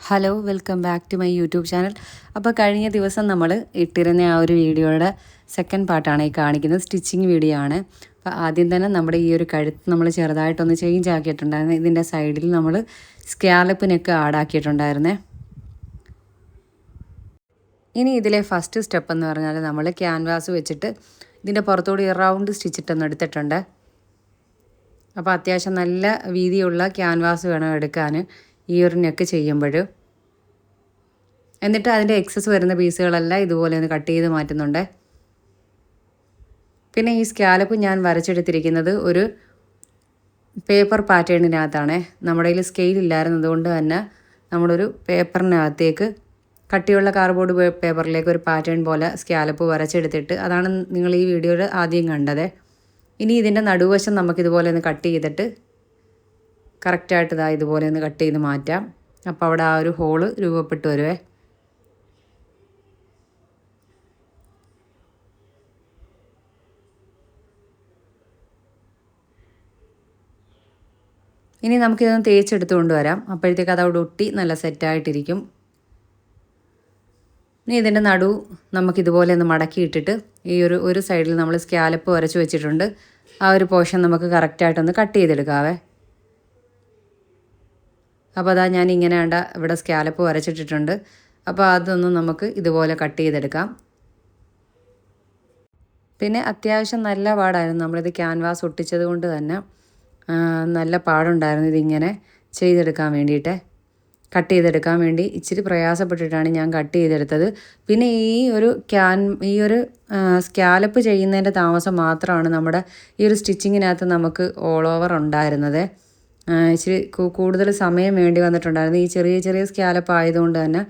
Hello welcome back to my YouTube channel. അപ്പോൾ കഴിഞ്ഞ ദിവസം നമ്മൾ ഇട്ടിരുന്ന ആ ഒരു വീഡിയോയുടെ സെക്കൻഡ് പാർട്ടാണ് ഈ കാണിക്കുന്നത്. സ്റ്റിച്ചിങ് വീഡിയോ ആണ്. അപ്പോൾ ആദ്യം തന്നെ നമ്മുടെ ഈ ഒരു കഴുത്ത് നമ്മൾ ചെറുതായിട്ടൊന്ന് ചേഞ്ച് ആക്കിയിട്ടുണ്ടായിരുന്നു. ഇതിൻ്റെ സൈഡിൽ നമ്മൾ സ്കാലപ്പിനൊക്കെ ആഡാക്കിയിട്ടുണ്ടായിരുന്നേ. ഇനി ഇതിലെ ഫസ്റ്റ് സ്റ്റെപ്പ് എന്ന് പറഞ്ഞാൽ നമ്മൾ ക്യാൻവാസ് വെച്ചിട്ട് ഇതിൻ്റെ പുറത്തോട് റൗണ്ട് സ്റ്റിച്ചിട്ടൊന്ന് എടുത്തിട്ടുണ്ട്. അപ്പോൾ അത്യാവശ്യം നല്ല വീതിയുള്ള ക്യാൻവാസ് വേണം എടുക്കാൻ ഈ ഒരു നെക്ക് ചെയ്യുമ്പോൾ. എന്നിട്ട് അതിൻ്റെ എക്സസ് വരുന്ന പീസുകളെല്ലാം ഇതുപോലെ ഒന്ന് കട്ട് ചെയ്ത് മാറ്റുന്നുണ്ട്. പിന്നെ ഈ സ്കാലപ്പ് ഞാൻ വരച്ചെടുത്തിരിക്കുന്നത് ഒരു പേപ്പർ പാറ്റേണിനകത്താണ്. നമ്മുടെ കയ്യിൽ സ്കെയിൽ ഇല്ലായിരുന്നതുകൊണ്ട് തന്നെ നമ്മളൊരു പേപ്പറിനകത്തേക്ക് കട്ടിയുള്ള കാർഡ്ബോർഡ് പേപ്പറിലേക്ക് ഒരു പാറ്റേൺ പോലെ സ്കാലപ്പ് വരച്ചെടുത്തിട്ട് അതാണ് നിങ്ങൾ ഈ വീഡിയോയിൽ ആദ്യം കണ്ടത്. ഇനി ഇതിൻ്റെ നടുവശം നമുക്കിതുപോലെ ഒന്ന് കട്ട് ചെയ്തിട്ട് കറക്റ്റായിട്ട് ഇതുപോലെ ഒന്ന് കട്ട് ചെയ്ത് മാറ്റാം. അപ്പോൾ അവിടെ ആ ഒരു ഹോള് രൂപപ്പെട്ട് വരുവേ. ഇനി നമുക്കിതൊന്ന് തേച്ചെടുത്ത് കൊണ്ടുവരാം. അപ്പോഴത്തേക്ക് അതവിടെ ഒട്ടി നല്ല സെറ്റായിട്ടിരിക്കും. ഇനി ഇതിൻ്റെ നടു നമുക്കിതുപോലെ ഒന്ന് മടക്കിയിട്ടിട്ട് ഈ ഒരു സൈഡിൽ നമ്മൾ സ്കാലപ്പ് വരച്ച് വെച്ചിട്ടുണ്ട്. ആ ഒരു പോർഷൻ നമുക്ക് കറക്റ്റായിട്ടൊന്ന് കട്ട് ചെയ്തെടുക്കാവേ. അപ്പോൾ ഞാൻ ഇങ്ങനെ ഇവിടെ സ്കാലപ്പ് വരച്ചിട്ടിട്ടുണ്ട്. അപ്പോൾ അതൊന്ന് നമുക്ക് ഇതുപോലെ കട്ട് ചെയ്തെടുക്കാം. പിന്നെ അത്യാവശ്യം നല്ല പാടായിരുന്നു. നമ്മളിത് ക്യാൻവാസ് ഒട്ടിച്ചത് കൊണ്ട് തന്നെ നല്ല പാടുണ്ടായിരുന്നു ഇതിങ്ങനെ ചെയ്തെടുക്കാൻ വേണ്ടിയിട്ട്. കട്ട് ചെയ്തെടുക്കാൻ വേണ്ടി ഇച്ചിരി പ്രയാസപ്പെട്ടിട്ടാണ് ഞാൻ കട്ട് ചെയ്തെടുത്തത്. പിന്നെ ഈ ഒരു സ്കാലപ്പ് ചെയ്യുന്നതിൻ്റെ താമസം മാത്രമാണ് നമ്മുടെ ഈ ഒരു സ്റ്റിച്ചിങ്ങിനകത്ത് നമുക്ക് ഓൾ ഓവർ ഉണ്ടായിരുന്നത്. ഇച്ചിരി കൂടുതൽ സമയം വേണ്ടി വന്നിട്ടുണ്ടായിരുന്നു. ഈ ചെറിയ ചെറിയ സ്കാലപ്പ് ആയതുകൊണ്ട് തന്നെ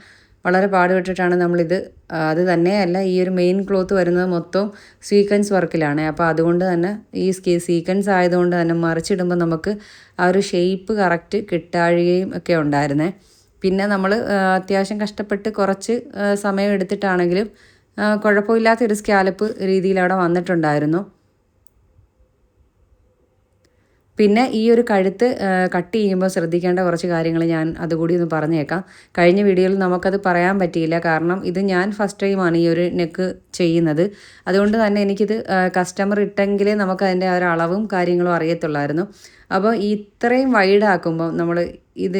വളരെ പാടുപെട്ടിട്ടാണ് നമ്മളിത്. അത് തന്നെയല്ല, ഈ ഒരു മെയിൻ ക്ലോത്ത് വരുന്നത് മൊത്തം സീക്വൻസ് വർക്കിലാണ്. അപ്പോൾ അതുകൊണ്ട് തന്നെ ഈ സീക്വൻസ് ആയതുകൊണ്ട് തന്നെ മറിച്ചിടുമ്പോൾ നമുക്ക് ആ ഒരു ഷേപ്പ് കറക്റ്റ് കിട്ടാഴുകയും ഒക്കെ ഉണ്ടായിരുന്നേ. പിന്നെ നമ്മൾ അത്യാവശ്യം കഷ്ടപ്പെട്ട് കുറച്ച് സമയം എടുത്തിട്ടാണെങ്കിലും കുഴപ്പമില്ലാത്തൊരു സ്കാലപ്പ് രീതിയിൽ അവിടെ വന്നിട്ടുണ്ടായിരുന്നു. പിന്നെ ഈ ഒരു കഴുത്ത് കട്ട് ചെയ്യുമ്പോൾ ശ്രദ്ധിക്കേണ്ട കുറച്ച് കാര്യങ്ങൾ ഞാൻ അതുകൂടി ഒന്ന് പറഞ്ഞേക്കാം. കഴിഞ്ഞ വീഡിയോയിൽ നമുക്കത് പറയാൻ പറ്റിയില്ല. കാരണം ഇത് ഞാൻ ഫസ്റ്റ് ടൈമാണ് ഈ ഒരു നെക്ക് ചെയ്യുന്നത്. അതുകൊണ്ട് തന്നെ എനിക്കിത് കസ്റ്റമർ ഇട്ടെങ്കിലേ നമുക്ക് അതിൻ്റെ ഒരു അളവും കാര്യങ്ങളും അറിയത്തുള്ളായിരുന്നു. അപ്പോൾ ഇത്രയും വൈഡ് ആക്കുമ്പോൾ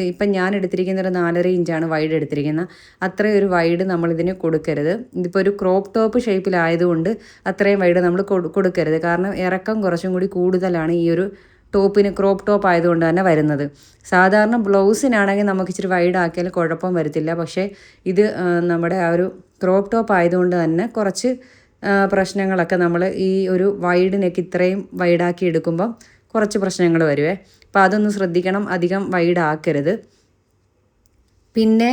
ഇപ്പം ഞാൻ എടുത്തിരിക്കുന്ന ഒരു 4.5 ഇഞ്ചാണ് വൈഡ് എടുത്തിരിക്കുന്നത്. അത്രയും ഒരു വൈഡ് നമ്മളിതിന് കൊടുക്കരുത്. ഇതിപ്പോൾ ഒരു ക്രോപ്പ് ടോപ്പ് ഷേപ്പിലായതുകൊണ്ട് അത്രയും വൈഡ് നമ്മൾ കൊടുക്കരുത്. കാരണം ഇറക്കം കുറച്ചും കൂടി കൂടുതലാണ് ഈ ഒരു ടോപ്പിന്, ക്രോപ്പ് ടോപ്പ് ആയതുകൊണ്ട് തന്നെ വരുന്നത്. സാധാരണ ബ്ലൗസിനാണെങ്കിൽ നമുക്ക് ഇച്ചിരി വൈഡ് ആക്കിയാൽ കുഴപ്പം വരത്തില്ല. പക്ഷേ ഇത് നമ്മുടെ ആ ഒരു ക്രോപ്പ് ടോപ്പ് ആയതുകൊണ്ട് തന്നെ കുറച്ച് പ്രശ്നങ്ങളൊക്കെ നമ്മൾ ഈ ഒരു വൈഡിനൊക്കെ ഇത്രയും വൈഡാക്കി എടുക്കുമ്പം കുറച്ച് പ്രശ്നങ്ങൾ വരുവേ. അപ്പോൾ അതൊന്ന് ശ്രദ്ധിക്കണം, അധികം വൈഡ് ആക്കരുത്. പിന്നെ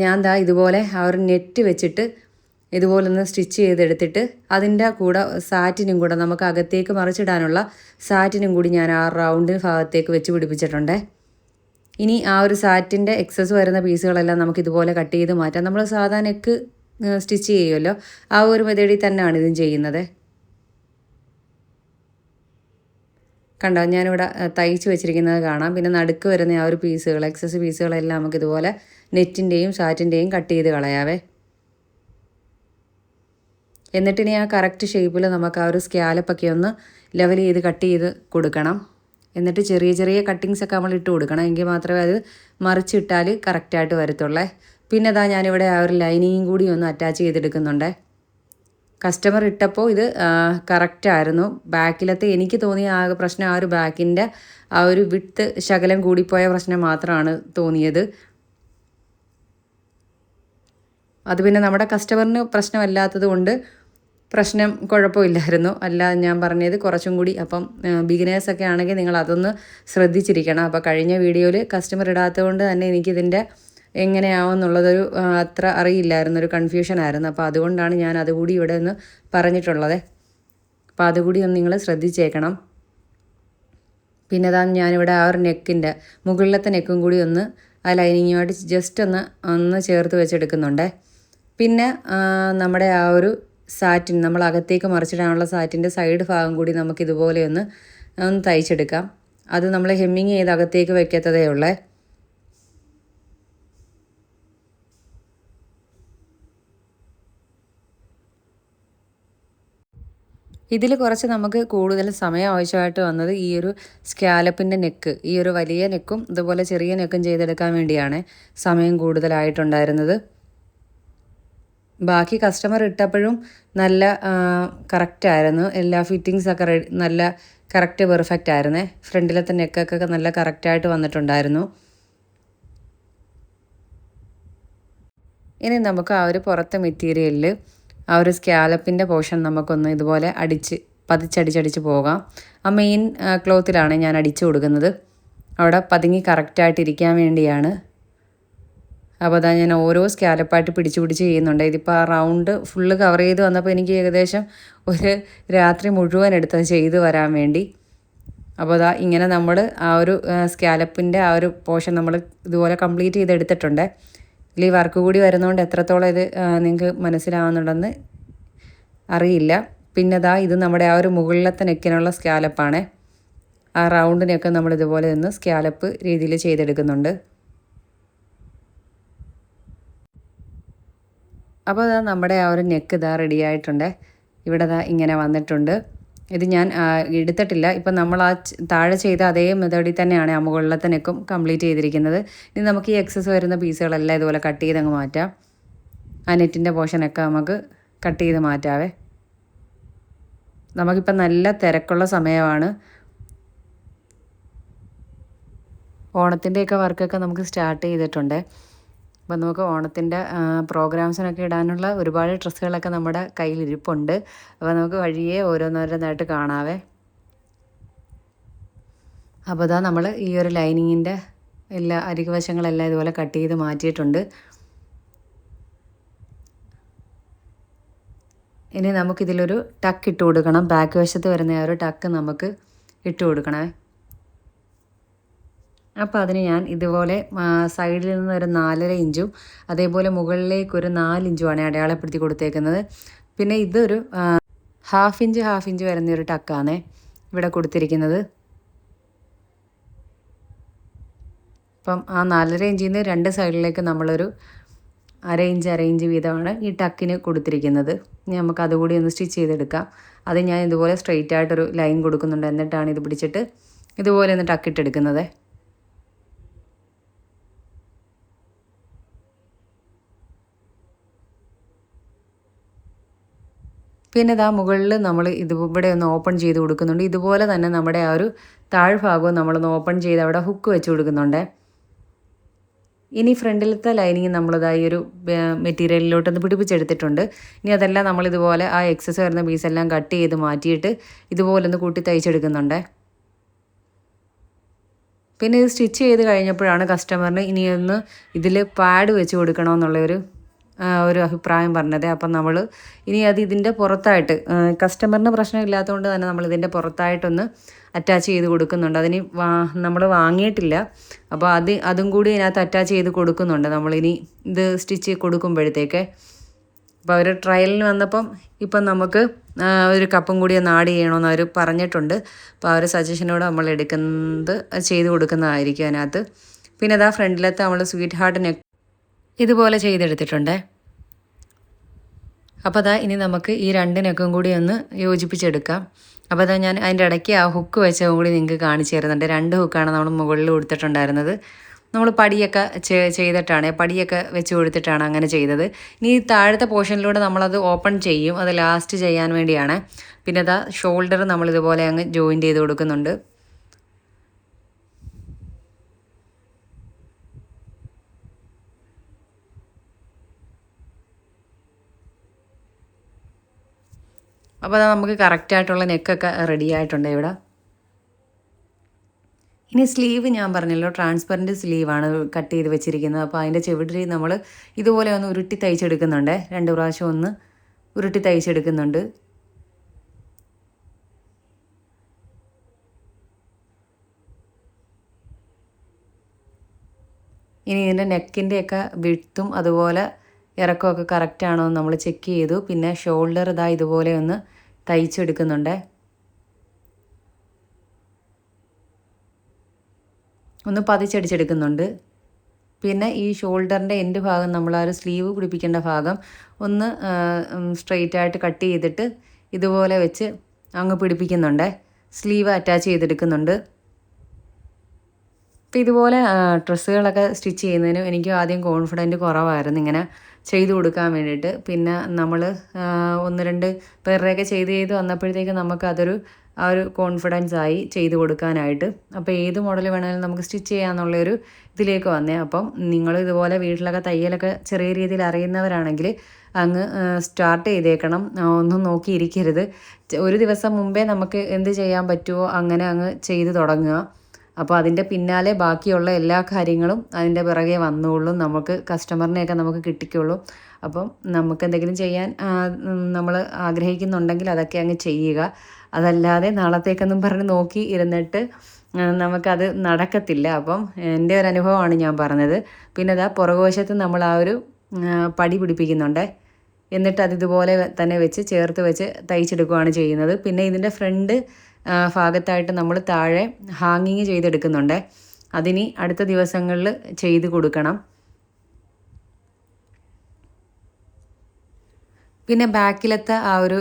ഞാൻ ഇതുപോലെ ആ ഒരു നെറ്റ് വെച്ചിട്ട് ഇതുപോലെ ഒന്ന് സ്റ്റിച്ച് ചെയ്തെടുത്തിട്ട് അതിൻ്റെ കൂടെ സാറ്റിനും കൂടെ നമുക്ക് അകത്തേക്ക് മറിച്ചിടാനുള്ള സാറ്റിനും കൂടി ഞാൻ ആ റൗണ്ട് ഭാഗത്തേക്ക് വെച്ച് പിടിപ്പിച്ചിട്ടുണ്ട്. ഇനി ആ ഒരു സാറ്റിൻ്റെ എക്സസ് വരുന്ന പീസുകളെല്ലാം നമുക്ക് ഇതുപോലെ കട്ട് ചെയ്ത് മാറ്റാം. നമ്മൾ സാധാരണ നെക്ക് സ്റ്റിച്ച് ചെയ്യുമല്ലോ, ആ ഒരു മെത്തേഡിൽ തന്നെയാണ് ഇതും ചെയ്യുന്നത്. കണ്ടോ, ഞാനിവിടെ തയ്ച്ച് വെച്ചിരിക്കുന്നത് കാണാം. പിന്നെ നടുക്ക് വരുന്ന ആ ഒരു പീസുകൾ, എക്സസ് പീസുകളെല്ലാം നമുക്കിതുപോലെ നെറ്റിൻ്റെയും സാറ്റിൻ്റെയും കട്ട് ചെയ്ത് കളയാവേ. എന്നിട്ടിനി ആ കറക്റ്റ് ഷേപ്പിൽ നമുക്ക് ആ ഒരു സ്കാലപ്പൊക്കെ ഒന്ന് ലെവൽ ചെയ്ത് കട്ട് ചെയ്ത് കൊടുക്കണം. എന്നിട്ട് ചെറിയ ചെറിയ കട്ടിങ്സൊക്കെ നമ്മൾ ഇട്ട് കൊടുക്കണം. എങ്കിൽ മാത്രമേ അത് മറിച്ചിട്ടാൽ കറക്റ്റായിട്ട് വരത്തുള്ളേ. പിന്നെ ഞാനിവിടെ ആ ഒരു ലൈനിങ്ങും കൂടി ഒന്ന് അറ്റാച്ച് ചെയ്തെടുക്കുന്നുണ്ട്. കസ്റ്റമർ ഇട്ടപ്പോൾ ഇത് കറക്റ്റായിരുന്നു. ബാക്കിലത്തെ എനിക്ക് തോന്നിയ ആകെ പ്രശ്നം ആ ഒരു ബാക്കിൻ്റെ ആ ഒരു വിഡ്ത്ത് ശകലം കൂടിപ്പോയ പ്രശ്നം മാത്രമാണ് തോന്നിയത്. അത് പിന്നെ നമ്മുടെ കസ്റ്റമറിന് പ്രശ്നമല്ലാത്തത് കൊണ്ട് പ്രശ്നം കുഴപ്പമില്ലായിരുന്നു. അല്ല, ഞാൻ പറഞ്ഞത് കുറച്ചും കൂടി. അപ്പം ബിഗിനേഴ്സൊക്കെ ആണെങ്കിൽ നിങ്ങൾ അതൊന്ന് ശ്രദ്ധിച്ചിരിക്കണം. അപ്പോൾ കഴിഞ്ഞ വീഡിയോയിൽ കസ്റ്റമർ ഇടാത്തത് കൊണ്ട് തന്നെ എനിക്കിതിൻ്റെ എങ്ങനെയാവും എന്നുള്ളതൊരു അത്ര അറിയില്ലായിരുന്നു, ഒരു കൺഫ്യൂഷനായിരുന്നു. അപ്പോൾ അതുകൊണ്ടാണ് ഞാൻ അതുകൂടി ഇവിടെ ഒന്ന് പറഞ്ഞിട്ടുള്ളത്. അപ്പോൾ അതുകൂടി ഒന്ന് നിങ്ങൾ ശ്രദ്ധിച്ചേക്കണം. പിന്നെ ഞാനിവിടെ ആ ഒരു നെക്കിൻ്റെ മുകളിലത്തെ നെക്കും കൂടി ഒന്ന് ആ ലൈനിങ്ങുമായിട്ട് ജസ്റ്റ് ഒന്ന് ചേർത്ത് വെച്ചെടുക്കുന്നുണ്ട്. പിന്നെ നമ്മുടെ ആ ഒരു സാറ്റിൻ, നമ്മൾ അകത്തേക്ക് മറിച്ചിടാനുള്ള സാറ്റിൻ്റെ സൈഡ് ഭാഗം കൂടി നമുക്കിതുപോലെ ഒന്ന് തയ്ച്ചെടുക്കാം. അത് നമ്മൾ ഹെമ്മിങ് ചെയ്ത് അകത്തേക്ക് വയ്ക്കാത്തതേ ഉള്ളേ. ഇതിൽ കുറച്ച് നമുക്ക് കൂടുതൽ സമയം ആവശ്യമായിട്ട് വന്നത് ഈ ഒരു സ്കാലപ്പിൻ്റെ നെക്ക്, ഈ ഒരു വലിയ നെക്കും ഇതുപോലെ ചെറിയ നെക്കും ചെയ്തെടുക്കാൻ വേണ്ടിയാണ് സമയം കൂടുതലായിട്ടുണ്ടായിരുന്നത്. ബാക്കി കസ്റ്റമർ ഇട്ടപ്പോഴും നല്ല കറക്റ്റായിരുന്നു. എല്ലാ ഫിറ്റിങ്സൊക്കെ നല്ല കറക്റ്റ് പെർഫെക്റ്റ് ആയിരുന്നേ. ഫ്രണ്ടിലത്തെ നെക്കൊക്കെ നല്ല കറക്റ്റായിട്ട് വന്നിട്ടുണ്ടായിരുന്നു. ഇനി നമുക്ക് ആ ഒരു പുറത്തെ മെറ്റീരിയലിൽ ആ ഒരു സ്കാലപ്പിൻ്റെ പോർഷൻ നമുക്കൊന്ന് ഇതുപോലെ പതിച്ചടിച്ചടിച്ച് പോകാം. ആ മെയിൻ ക്ലോത്തിലാണ് ഞാൻ അടിച്ചു കൊടുക്കുന്നത്. അവിടെ പതുങ്ങി കറക്റ്റായിട്ടിരിക്കാൻ വേണ്ടിയാണ്. അപ്പോൾ അതാ ഞാൻ ഓരോ സ്കാലപ്പായിട്ട് പിടിച്ച് ചെയ്യുന്നുണ്ട്. ഇതിപ്പോൾ ആ റൗണ്ട് ഫുള്ള് കവർ ചെയ്ത് വന്നപ്പോൾ എനിക്ക് ഏകദേശം ഒരു രാത്രി മുഴുവൻ എടുത്തത് ചെയ്ത് വരാൻ വേണ്ടി. അപ്പോൾ അതാ ഇങ്ങനെ നമ്മൾ ആ ഒരു സ്കാലപ്പിൻ്റെ ആ ഒരു പോർഷൻ നമ്മൾ ഇതുപോലെ കംപ്ലീറ്റ് ചെയ്തെടുത്തിട്ടുണ്ട്. ഇതിൽ ഈ വർക്ക് കൂടി വരുന്നതുകൊണ്ട് എത്രത്തോളം ഇത് നിങ്ങൾക്ക് മനസ്സിലാവുന്നുണ്ടെന്ന് അറിയില്ല. പിന്നെ അതാ ഇത് നമ്മുടെ ആ ഒരു മുകളിലത്തെ നെക്കിനുള്ള സ്കാലപ്പാണ്. ആ റൗണ്ടിനൊക്കെ നമ്മൾ ഇതുപോലെ ഒന്ന് സ്കാലപ്പ് രീതിയിൽ ചെയ്തെടുക്കുന്നുണ്ട്. അപ്പോൾ അതാ നമ്മുടെ ആ ഒരു നെക്ക് ഇതാ റെഡി ആയിട്ടുണ്ട്. ഇവിടെ ഇതാ ഇങ്ങനെ വന്നിട്ടുണ്ട്. ഇത് ഞാൻ എടുത്തിട്ടില്ല. ഇപ്പം നമ്മൾ ആ താഴെ ചെയ്ത അതേ മെത്തേഡിൽ തന്നെയാണ് ആ മുകളിലത്തെ നെക്കും കംപ്ലീറ്റ് ചെയ്തിരിക്കുന്നത്. ഇനി നമുക്ക് ഈ എക്സസ് വരുന്ന പീസുകളെല്ലാം ഇതുപോലെ കട്ട് ചെയ്തങ്ങ് മാറ്റാം. ആ നെറ്റിൻ്റെ പോർഷനൊക്കെ നമുക്ക് കട്ട് ചെയ്ത് മാറ്റാവേ. നമുക്കിപ്പം നല്ല തിരക്കുള്ള സമയമാണ്. ഓണത്തിൻ്റെയൊക്കെ വർക്കൊക്കെ നമുക്ക് സ്റ്റാർട്ട് ചെയ്തിട്ടുണ്ട്. അപ്പോൾ നമുക്ക് ഓണത്തിൻ്റെ പ്രോഗ്രാംസിനൊക്കെ ഇടാനുള്ള ഒരുപാട് ഡ്രസ്സുകളൊക്കെ നമ്മുടെ കയ്യിലിരിപ്പുണ്ട്. അപ്പോൾ നമുക്ക് വഴിയേ ഓരോന്നോരോന്നായിട്ട് കാണാവേ. അപ്പോൾ ഇതാ നമ്മൾ ഈ ഒരു ലൈനിങ്ങിൻ്റെ എല്ലാ അരികുവശങ്ങളെല്ലാം ഇതുപോലെ കട്ട് ചെയ്ത് മാറ്റിയിട്ടുണ്ട്. ഇനി നമുക്കിതിലൊരു ടക്ക് ഇട്ട് കൊടുക്കണം. ബാക്ക് വശത്ത് വരുന്ന ആ ഒരു ടക്ക് നമുക്ക് ഇട്ട് കൊടുക്കണേ. അപ്പോൾ അതിന് ഞാൻ ഇതുപോലെ സൈഡിൽ നിന്ന് ഒരു 4.5 ഇഞ്ചും അതേപോലെ മുകളിലേക്ക് ഒരു 4 ഇഞ്ചുമാണ് അടയാളപ്പെടുത്തി കൊടുത്തേക്കുന്നത്. പിന്നെ ഇതൊരു ഹാഫ് ഇഞ്ച് വരുന്നൊരു ടക്കാണ് ഇവിടെ കൊടുത്തിരിക്കുന്നത്. അപ്പം ആ 4.5 ഇഞ്ചിൽ നിന്ന് 2 സൈഡിലേക്ക് നമ്മളൊരു അര ഇഞ്ച് വീതമാണ് ഈ ടക്കിന് കൊടുത്തിരിക്കുന്നത്. ഇനി നമുക്ക് അതുകൂടി ഒന്ന് സ്റ്റിച്ച് ചെയ്തെടുക്കാം. അത് ഞാൻ ഇതുപോലെ സ്ട്രെയിറ്റ് ആയിട്ടൊരു ലൈൻ കൊടുക്കുന്നുണ്ട്. എന്നിട്ടാണ് ഇത് പിടിച്ചിട്ട് ഇതുപോലെ ഒന്ന് ടക്കിട്ടെടുക്കുന്നത്. പിന്നെ ഇതാ മുകളിൽ നമ്മൾ ഇവിടെ ഒന്ന് ഓപ്പൺ ചെയ്ത് കൊടുക്കുന്നുണ്ട്. ഇതുപോലെ തന്നെ നമ്മുടെ ആ ഒരു താഴ്ഭാഗവും നമ്മളൊന്ന് ഓപ്പൺ ചെയ്ത് അവിടെ ഹുക്ക് വെച്ച് കൊടുക്കുന്നുണ്ട്. ഇനി ഫ്രണ്ടിലത്തെ ലൈനിങ് നമ്മളിതാ ഈ ഒരു മെറ്റീരിയലിലോട്ടൊന്ന് പിടിപ്പിച്ചെടുത്തിട്ടുണ്ട്. ഇനി അതെല്ലാം നമ്മളിതുപോലെ ആ എക്സസ് വരുന്ന പീസെല്ലാം കട്ട് ചെയ്ത് മാറ്റിയിട്ട് ഇതുപോലെ ഒന്ന് കൂട്ടി തയ്ച്ചെടുക്കുന്നുണ്ട്. പിന്നെ ഇത് സ്റ്റിച്ച് ചെയ്ത് കഴിഞ്ഞപ്പോഴാണ് കസ്റ്റമറിന് ഇനിയൊന്ന് ഇതിൽ പാഡ് വെച്ച് കൊടുക്കണമെന്നുള്ളൊരു ഒരു അഭിപ്രായം പറഞ്ഞത്. അപ്പം നമ്മൾ ഇനി അത് ഇതിൻ്റെ പുറത്തായിട്ട് കസ്റ്റമറിന് പ്രശ്നമില്ലാത്തതുകൊണ്ട് തന്നെ നമ്മൾ ഇതിൻ്റെ പുറത്തായിട്ടൊന്ന് അറ്റാച്ച് ചെയ്ത് കൊടുക്കുന്നുണ്ട്. അതിന് നമ്മൾ വാങ്ങിയിട്ടില്ല. അപ്പോൾ അതും കൂടി ഇതിനകത്ത് അറ്റാച്ച് ചെയ്ത് കൊടുക്കുന്നുണ്ട് നമ്മളിനി ഇത് സ്റ്റിച്ച് കൊടുക്കുമ്പോഴത്തേക്ക്. അപ്പോൾ അവർ ട്രയലിന് വന്നപ്പം ഇപ്പം നമുക്ക് ഒരു കപ്പും കൂടി ഒന്ന് ആഡ് ചെയ്യണമെന്ന് അവർ പറഞ്ഞിട്ടുണ്ട്. അപ്പോൾ ആ ഒരു സജഷനോട് നമ്മൾ എടുക്കുന്നത് ചെയ്ത് കൊടുക്കുന്നതായിരിക്കും അതിനകത്ത്. പിന്നെ അതാ ഫ്രണ്ടിലത്തെ നമ്മൾ സ്വീറ്റ് ഹാർട്ടിനെ ഇതുപോലെ ചെയ്തെടുത്തിട്ടുണ്ട്. അപ്പോൾ അതാ ഇനി നമുക്ക് ഈ 2 നെക്കും കൂടി ഒന്ന് യോജിപ്പിച്ചെടുക്കാം. അപ്പോൾ അതാ ഞാൻ അതിൻ്റെ ഇടയ്ക്ക് ആ ഹുക്ക് വെച്ചതും കൂടി നിങ്ങൾക്ക് കാണിച്ചു തരുന്നുണ്ട്. 2 ഹുക്കാണ് നമ്മൾ മുകളിൽ കൊടുത്തിട്ടുണ്ടായിരുന്നത്. നമ്മൾ പടിയൊക്കെ ചെയ്തിട്ടാണ് പടിയൊക്കെ വെച്ച് കൊടുത്തിട്ടാണ് അങ്ങനെ ചെയ്തത്. ഇനി താഴത്തെ പോർഷനിലൂടെ നമ്മളത് ഓപ്പൺ ചെയ്യും. അത് ലാസ്റ്റ് ചെയ്യാൻ വേണ്ടിയാണ്. പിന്നെ അതാ ഷോൾഡർ നമ്മളിതുപോലെ അങ്ങ് ജോയിൻ്റ് ചെയ്ത് കൊടുക്കുന്നുണ്ട്. അപ്പോൾ അത് നമുക്ക് കറക്റ്റായിട്ടുള്ള നെക്കൊക്കെ റെഡി ആയിട്ടുണ്ട് ഇവിടെ. ഇനി സ്ലീവ് ഞാൻ പറഞ്ഞല്ലോ ട്രാൻസ്പെറൻറ്റ് സ്ലീവാണ് കട്ട് ചെയ്ത് വെച്ചിരിക്കുന്നത്. അപ്പോൾ അതിൻ്റെ ചെവിടിൽ നമ്മൾ ഇതുപോലെ ഒന്ന് ഉരുട്ടി തയ്ച്ചെടുക്കുന്നുണ്ട്. 2 പ്രാവശ്യം ഒന്ന് ഉരുട്ടി തയ്ച്ചെടുക്കുന്നുണ്ട്. ഇനി ഇതിൻ്റെ നെക്കിൻ്റെയൊക്കെ വിഡ്ത്തും അതുപോലെ ഇറക്കമൊക്കെ കറക്റ്റാണോ എന്ന് നമ്മൾ ചെക്ക് ചെയ്തു. പിന്നെ ഷോൾഡർ ഇതാ ഇതുപോലെ ഒന്ന് തയ്ച്ചെടുക്കുന്നുണ്ട്. ഒന്ന് പതിച്ചടിച്ചെടുക്കുന്നുണ്ട്. പിന്നെ ഈ ഷോൾഡറിൻ്റെ എൻഡ് ഭാഗം നമ്മൾ ആ ഒരു സ്ലീവ് പിടിപ്പിക്കേണ്ട ഭാഗം ഒന്ന് സ്ട്രെയിറ്റ് ആയിട്ട് കട്ട് ചെയ്തിട്ട് ഇതുപോലെ വെച്ച് അങ്ങ് പിടിപ്പിക്കുന്നുണ്ട്. സ്ലീവ് അറ്റാച്ച് ചെയ്തെടുക്കുന്നുണ്ട്. അപ്പോൾ ഇതുപോലെ ഡ്രസ്സുകളൊക്കെ സ്റ്റിച്ച് ചെയ്യുന്നതിന് എനിക്ക് ആദ്യം കോൺഫിഡൻറ്റ് കുറവായിരുന്നു ഇങ്ങനെ ചെയ്തു കൊടുക്കാൻ വേണ്ടിയിട്ട്. പിന്നെ നമ്മൾ 1-2 പേരുടെയൊക്കെ ചെയ്ത് വന്നപ്പോഴത്തേക്ക് നമുക്കതൊരു ആ ഒരു കോൺഫിഡൻസ് ആയി ചെയ്ത് കൊടുക്കാനായിട്ട്. അപ്പോൾ ഏത് മോഡൽ വേണമെങ്കിലും നമുക്ക് സ്റ്റിച്ച് ചെയ്യാമെന്നുള്ളൊരു ഇതിലേക്ക് വന്നേ. അപ്പം നിങ്ങൾ ഇതുപോലെ വീട്ടിലൊക്കെ തയ്യലൊക്കെ ചെറിയ രീതിയിൽ അറിയുന്നവരാണെങ്കിൽ അങ്ങ് സ്റ്റാർട്ട് ചെയ്തേക്കണം. ഒന്നും നോക്കിയിരിക്കരുത്. ഒരു ദിവസം മുമ്പേ നമുക്ക് എന്ത് ചെയ്യാൻ പറ്റുമോ അങ്ങനെ അങ്ങ് ചെയ്ത് തുടങ്ങുക. അപ്പോൾ അതിൻ്റെ പിന്നാലെ ബാക്കിയുള്ള എല്ലാ കാര്യങ്ങളും അതിൻ്റെ പിറകെ വന്നോളും. നമുക്ക് കസ്റ്റമറിനെയൊക്കെ നമുക്ക് കിട്ടിക്കോളും. അപ്പം നമുക്ക് എന്തെങ്കിലും ചെയ്യാൻ നമ്മൾ ആഗ്രഹിക്കുന്നുണ്ടെങ്കിൽ അതൊക്കെ അങ്ങ് ചെയ്യുക. അതല്ലാതെ നാളത്തേക്കൊന്നും പറഞ്ഞ് നോക്കി ഇരുന്നിട്ട് നമുക്കത് നടക്കത്തില്ല. അപ്പം എൻ്റെ ഒരു അനുഭവമാണ് ഞാൻ പറഞ്ഞത്. പിന്നെ ഇതാ പുറകുവശത്ത് നമ്മൾ ആ ഒരു പടി പിടിപ്പിക്കുന്നുണ്ട്. എന്നിട്ട് അതിതുപോലെ തന്നെ വെച്ച് ചേർത്ത് വെച്ച് തയ്ച്ചെടുക്കുകയാണ് ചെയ്യുന്നത്. പിന്നെ ഇതിൻ്റെ ഫ്രണ്ട് ഭാഗത്തായിട്ട് നമ്മൾ താഴെ ഹാങ്ങിങ് ചെയ്തെടുക്കുന്നുണ്ട്. അതിനി അടുത്ത ദിവസങ്ങളിൽ ചെയ്ത് കൊടുക്കണം. പിന്നെ ബാക്കിലത്തെ ആ ഒരു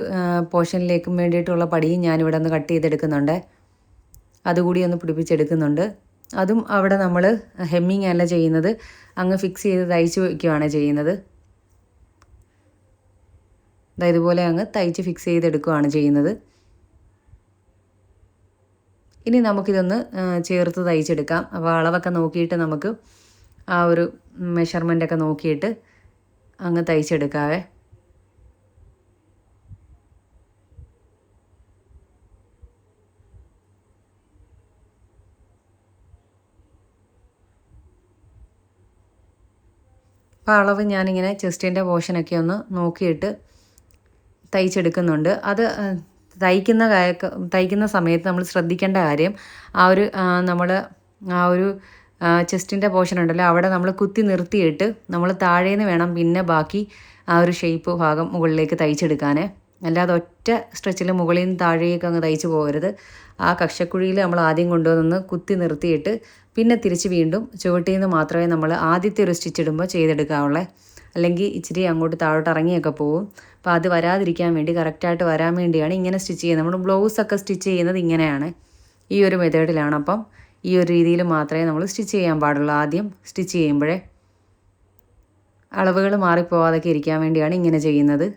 പോർഷനിലേക്കും വേണ്ടിയിട്ടുള്ള പടിയും ഞാനിവിടെ ഒന്ന് കട്ട് ചെയ്തെടുക്കുന്നുണ്ട്. അതുകൂടി ഒന്ന് പിടിപ്പിച്ചെടുക്കുന്നുണ്ട്. അതും അവിടെ നമ്മൾ ഹെമ്മിങ് അല്ല ചെയ്യുന്നത്, അങ്ങ് ഫിക്സ് ചെയ്ത് തയ്ച്ച് വയ്ക്കുകയാണ് ചെയ്യുന്നത്. ഇതുപോലെ അങ്ങ് തയ്ച്ച് ഫിക്സ് ചെയ്തെടുക്കുകയാണ് ചെയ്യുന്നത്. ഇനി നമുക്കിതൊന്ന് ചേർത്ത് തയ്ച്ചെടുക്കാം. അപ്പോൾ അളവൊക്കെ നോക്കിയിട്ട് നമുക്ക് ആ ഒരു മെഷർമെൻ്റൊക്കെ നോക്കിയിട്ട് അങ്ങ് തയ്ച്ചെടുക്കാവേ. അപ്പോൾ അളവ് ഞാനിങ്ങനെ ചെസ്റ്റിൻ്റെ പോർഷനൊക്കെ ഒന്ന് നോക്കിയിട്ട് തയ്ച്ചെടുക്കുന്നുണ്ട്. അത് തയ്ക്കുന്ന സമയത്ത് നമ്മൾ ശ്രദ്ധിക്കേണ്ട കാര്യം നമ്മൾ ആ ഒരു ചെസ്റ്റിൻ്റെ പോർഷൻ ഉണ്ടല്ലോ, അവിടെ നമ്മൾ കുത്തി നിർത്തിയിട്ട് നമ്മൾ താഴേന്ന് വേണം പിന്നെ ബാക്കി ആ ഒരു ഷേപ്പ് ഭാഗം മുകളിലേക്ക് തയ്ച്ചെടുക്കാൻ. അല്ലാതെ ഒറ്റ സ്ട്രെച്ചിൽ മുകളിൽ നിന്ന് താഴേക്ക് അങ്ങ് തയ്ച്ച് പോകരുത്. ആ കക്ഷക്കുഴിയിൽ നമ്മൾ ആദ്യം കൊണ്ടുവന്ന് കുത്തി നിർത്തിയിട്ട് പിന്നെ തിരിച്ച് വീണ്ടും ചുവട്ടിൽ നിന്ന് മാത്രമേ നമ്മൾ ആദ്യത്തെ ഒരു സ്റ്റിച്ച് ഇടുമ്പോൾ ചെയ്തെടുക്കാവുള്ളൂ. അല്ലെങ്കിൽ ഇച്ചിരി അങ്ങോട്ട് താഴോട്ട് ഇറങ്ങിയൊക്കെ പോവും. അപ്പോൾ അത് വരാതിരിക്കാൻ വേണ്ടി, കറക്റ്റായിട്ട് വരാൻ വേണ്ടിയാണ് ഇങ്ങനെ സ്റ്റിച്ച് ചെയ്യുന്നത്. നമ്മൾ ബ്ലൗസൊക്കെ സ്റ്റിച്ച് ചെയ്യുന്നത് ഇങ്ങനെയാണ്, ഈ ഒരു മെത്തേഡിലാണ്. അപ്പം ഈ ഒരു രീതിയിൽ മാത്രമേ നമ്മൾ സ്റ്റിച്ച് ചെയ്യാൻ പാടുള്ളൂ. ആദ്യം സ്റ്റിച്ച് ചെയ്യുമ്പോഴേ അളവുകൾ മാറിപ്പോവാതൊക്കെ ഇരിക്കാൻ വേണ്ടിയാണ് ഇങ്ങനെ ചെയ്യുന്നത്.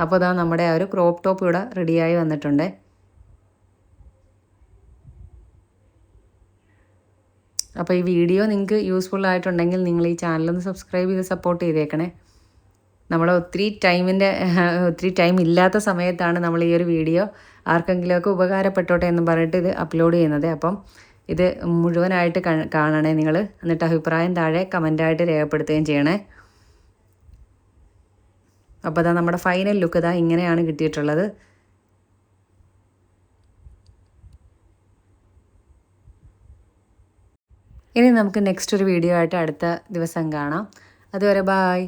അപ്പോൾ നമ്മുടെ ആ ഒരു ക്രോപ്പ് ടോപ്പ് ഇവിടെ റെഡിയായി വന്നിട്ടുണ്ട്. അപ്പോൾ ഈ വീഡിയോ നിങ്ങൾക്ക് യൂസ്ഫുൾ ആയിട്ടുണ്ടെങ്കിൽ നിങ്ങൾ ഈ ചാനലൊന്ന് സബ്സ്ക്രൈബ് ചെയ്ത് സപ്പോർട്ട് ചെയ്തേക്കണേ. നമ്മൾ ഒത്തിരി ടൈം ഇല്ലാത്ത സമയത്താണ് നമ്മൾ ഈ ഒരു വീഡിയോ ആർക്കെങ്കിലുമൊക്കെ ഉപകാരപ്പെട്ടോട്ടെ എന്ന് പറഞ്ഞിട്ട് ഇത് അപ്ലോഡ് ചെയ്യുന്നത്. അപ്പം ഇത് മുഴുവനായിട്ട് കാണണേ നിങ്ങൾ. എന്നിട്ട് അഭിപ്രായം താഴെ കമൻ്റായിട്ട് രേഖപ്പെടുത്തുകയും ചെയ്യണേ. അപ്പോൾ നമ്മുടെ ഫൈനൽ ലുക്ക് ഇങ്ങനെയാണ് കിട്ടിയിട്ടുള്ളത്. ഇനി നമുക്ക് നെക്സ്റ്റ് ഒരു വീഡിയോ ആയിട്ട് അടുത്ത ദിവസം കാണാം. അതുവരെ ബായ്.